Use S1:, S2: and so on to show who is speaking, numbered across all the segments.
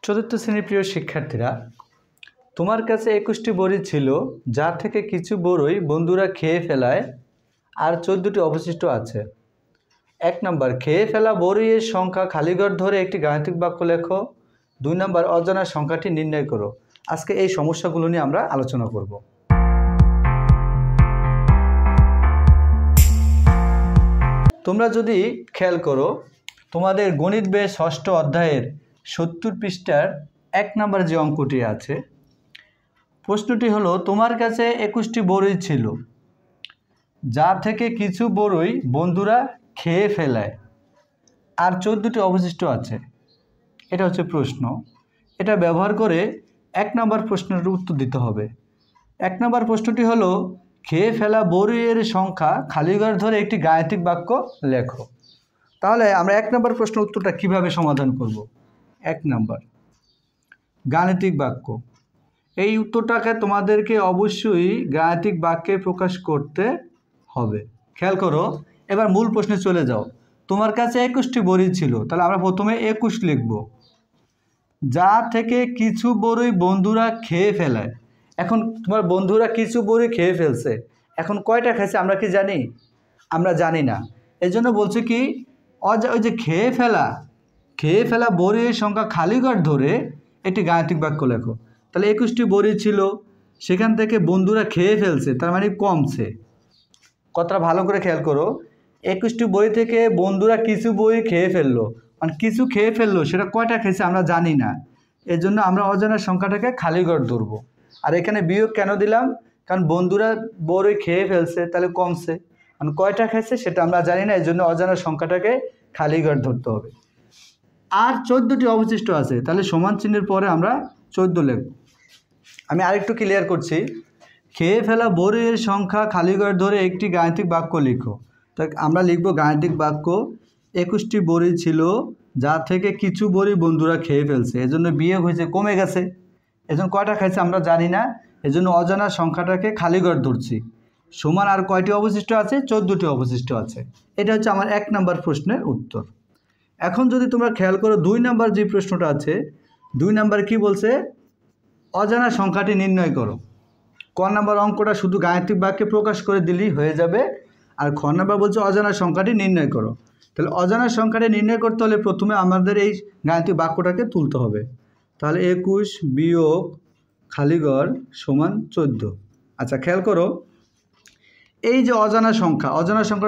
S1: চতুর্থ শ্রেণীর প্রিয় শিক্ষার্থীরা, তোমার কাছে 21টি বড়ি ছিল, যা থেকে কিছু বড়ই বন্ধুরা খেয়ে ফেলায় আর 14টি অবশিষ্ট আছে। 1 নম্বর, খেয়ে ফেলা বড়ির সংখ্যা খালিঘর ধরে একটি গাণিতিক বাক্য লেখো। 2 নম্বর, অজানা সংখ্যাটি নির্ণয় করো। আজকে এই সমস্যাগুলো নিয়ে আমরা আলোচনা করব। তোমরা যদি খেয়াল করো, তোমাদের গণিত বইয়ের 6ষ্ঠ অধ্যায়ের 70 পৃষ্ঠার 1 নম্বর যে অঙ্কটি আছে, প্রশ্নটি হলো তোমার কাছে 21টি বড়ই ছিল, যা থেকে কিছু বড়ই বন্ধুরা খেয়ে ফেলায় আর 14টি অবশিষ্ট আছে। এটা হচ্ছে প্রশ্ন। এটা ব্যবহার করে 1 নম্বর প্রশ্নের উত্তর দিতে হবে। 1 নম্বর প্রশ্নটি হলো খেয়ে ফেলা বড়ইয়ের সংখ্যা খালিঘর ধরে একটি গাণিতিক বাক্য লেখো। তাহলে আমরা 1 নম্বর প্রশ্নের উত্তরটা কিভাবে সমাধান করব? 1 নম্বর, গাণিতিক বাক্য। এই উত্তরটাকে তোমাদেরকে অবশ্যই গাণিতিক বাক্যে প্রকাশ করতে হবে। খেয়াল করো, এবার মূল প্রশ্নে চলে যাও। তোমার কাছে 21টি বড়ি ছিল, তাহলে আমরা প্রথমে 21 লিখব, যা থেকে কিছু বড়ই বন্ধুরা খেয়ে ফেলায়। এখন তোমার বন্ধুরা কিছু বড়ি খেয়ে ফেলছে, এখন কয়টা খেয়েছে আমরা কি জানি? আমরা জানি না। এই জন্য বলছে কি, ওই যে খেয়ে ফেলা বড়ির সংখ্যা খালিঘর ধরে একটি গাণিতিক বাক্য লেখো। তাহলে 21টি বড়ি ছিল, সেখান থেকে বন্ধুরা খেয়ে ফেলছে, তার মানে কমছে। কথাটা ভালো করে খেয়াল করো, 21টি বড়ি থেকে বন্ধুরা কিছু বড়ি খেয়ে ফেললো, মানে কিছু খেয়ে ফেললো, সেটা কয়টা খেয়েছে আমরা জানি না। এই জন্য আমরা অজানা সংখ্যাটাকে খালিঘর ধরবো। আর এখানে বিয়োগ কেন দিলাম? কারণ বন্ধুরা বড়ি খেয়ে ফেলছে, তাহলে কমছে, মানে কয়টা খেয়েছে সেটা আমরা জানি না, এই জন্য অজানা সংখ্যাটাকে খালিঘর ধরতে হবে। আর 14টি অবশিষ্ট আছে, তাহলে সমান চিহ্নের পরে আমরা 14 লিখব। আমি আরেকটু ক্লিয়ার করছি, খেয়ে ফেলা বড়ির সংখ্যা খালিঘর ধরে একটি গাণিতিক বাক্য লিখো। তো আমরা লিখব গাণিতিক বাক্য, 21টি বড়ি ছিল, যা থেকে কিছু বড়ি বন্ধুরা খেয়ে ফেলছে, এজন্য বিয়োগ হয়েছে, কমে গেছে, এজন্য কয়টা খাইছে আমরা জানি না, এজন্য অজানা সংখ্যাটাকে খালিঘর ধরছি। সমান আর কয়টি অবশিষ্ট আছে? 14টি অবশিষ্ট আছে। এটা হচ্ছে আমার 1 নম্বর প্রশ্নের উত্তর। এখন যদি তোমরা খেয়াল করো, 2 নম্বর যে প্রশ্নটা আছে, 2 নম্বর কি বলছে? অজানা সংখ্যাটি নির্ণয় করো। ক নম্বর অঙ্কটা শুধু গাণিতিক বাক্যে প্রকাশ করে দিলেই হয়ে যাবে, আর খ নম্বর বলছে অজানা সংখ্যাটি নির্ণয় করো। তাহলে অজানা সংখ্যাটি নির্ণয় করতে হলে প্রথমে আমাদের এই গাণিতিক বাক্যটাকে তুলতে হবে। তাহলে 21 বিয়োগ খালিঘর সমান 14। আচ্ছা, খেয়াল করো, এই যে অজানা সংখ্যা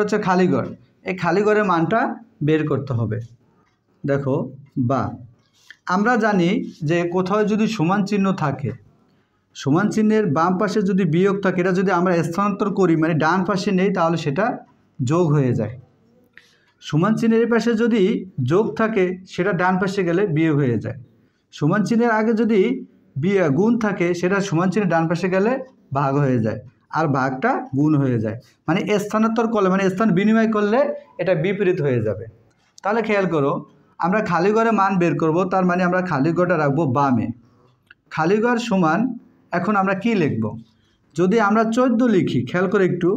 S1: হচ্ছে খালিঘর, এই খালিঘরের মানটা বের করতে হবে। দেখো, বা আমরা জানি যে কোথাও যদি সমান চিহ্ন থাকে, সমান চিহ্নের বাম পাশে যদি বিয়োগ থাকে, এটা যদি আমরা স্থানান্তর করি, মানে ডান পাশে নেই, তাহলে সেটা যোগ হয়ে যায়। সমান চিহ্নের এই পাশে যদি যোগ থাকে, সেটা ডান পাশে গেলে বিয়োগ হয়ে যায়। সমান চিহ্নের আগে যদি গুণ থাকে, সেটা সমান চিহ্নের ডান পাশে গেলে ভাগ হয়ে যায়, আর ভাগটা গুণ হয়ে যায়। মানে স্থানান্তর করলে, মানে স্থান বিনিময় করলে এটা বিপরীত হয়ে যাবে। তাহলে খেয়াল করো, আমরা খালিঘরে মান বের করব, তার মানে আমরা খালিঘরটা রাখবো বামে। খালিঘর সমান, এখন আমরা কি লিখব? যদি আমরা 14 লিখি, খেয়াল করে একটু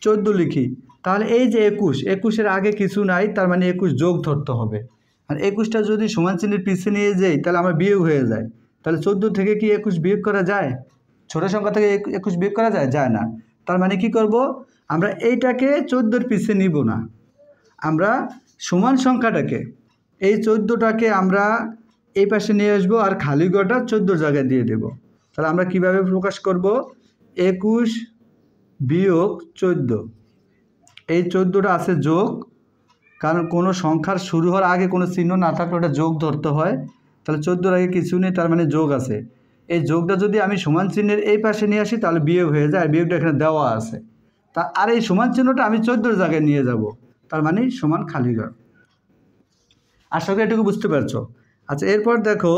S1: 14 লিখি, তাহলে এই যে 21-এর আগে কিছু নাই, তার মানে 21 যোগ ধরতে হবে। আর 21টা যদি সমান চিহ্নের পিছিয়ে নিয়ে যাই, তাহলে আমরা বিয়োগ হয়ে যায়। তাহলে 14 থেকে কি 21 বিয়োগ করা যায়? ছোট সংখ্যা থেকে 21 বিয়োগ করা যায়? যায় না। তার মানে কি করব? আমরা এইটাকে 14-এর পিছিয়ে নিব না, আমরা সমান সংখ্যাটাকে, এই 14টাকে আমরা এই পাশে নিয়ে আসবো, আর খালিঘরটা 14 জায়গায় দিয়ে দেব। তাহলে আমরা কিভাবে প্রকাশ করব? 21 বিয়োগ 14, এই 14টা আছে যোগ, কারণ কোনো সংখ্যার শুরু হওয়ার আগে কোনো চিহ্ন না থাকলে ওটা যোগ ধরতে হয়। তাহলে 14-র আগে কিছু নেই, তার মানে যোগ আছে। এই যোগটা যদি আমি সমান চিহ্নের এই পাশে নিয়ে আসি, তাহলে বিয়োগ হয়ে যায়, বিয়োগটা এখানে দেওয়া আছে। আর এই সমান চিহ্নটা আমি 14 জায়গায় নিয়ে যাব, তার মানে সমান খালিঘর। আশা করি এটুকু বুঝতে পারছো। আচ্ছা, এরপর দেখো,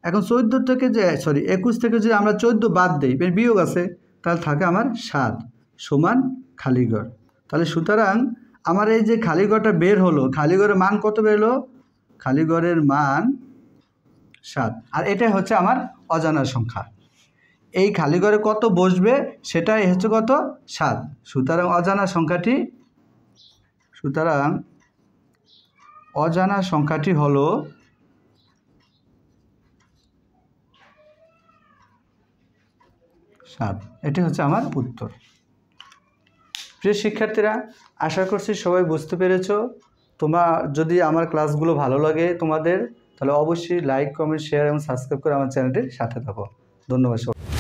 S1: এখন 21 থেকে যদি আমরা 14 বাদ দিই, বিয়োগ আছে, তাহলে থাকে আমার 7 সমান খালিঘর। তাহলে সুতরাং আমার এই যে খালিঘরটা বের হলো, খালিঘরের মান কত বেরোলো? খালিঘরের মান 7। আর এটাই হচ্ছে আমার অজানা সংখ্যা। এই খালিঘরে কত বসবে সেটাই হচ্ছে কত? 7। সুতরাং অজানা সংখ্যাটি হলো 7। এটি হচ্ছে আমার উত্তর। প্রিয় শিক্ষার্থীরা, আশা করছি সবাই বুঝতে পেরেছো। তোমরা যদি আমার ক্লাসগুলো ভালো লাগে তোমাদের, তাহলে অবশ্যই লাইক, কমেন্ট, শেয়ার এবং সাবস্ক্রাইব করে আমার চ্যানেলটির সাথে থাকো। ধন্যবাদ সবাই।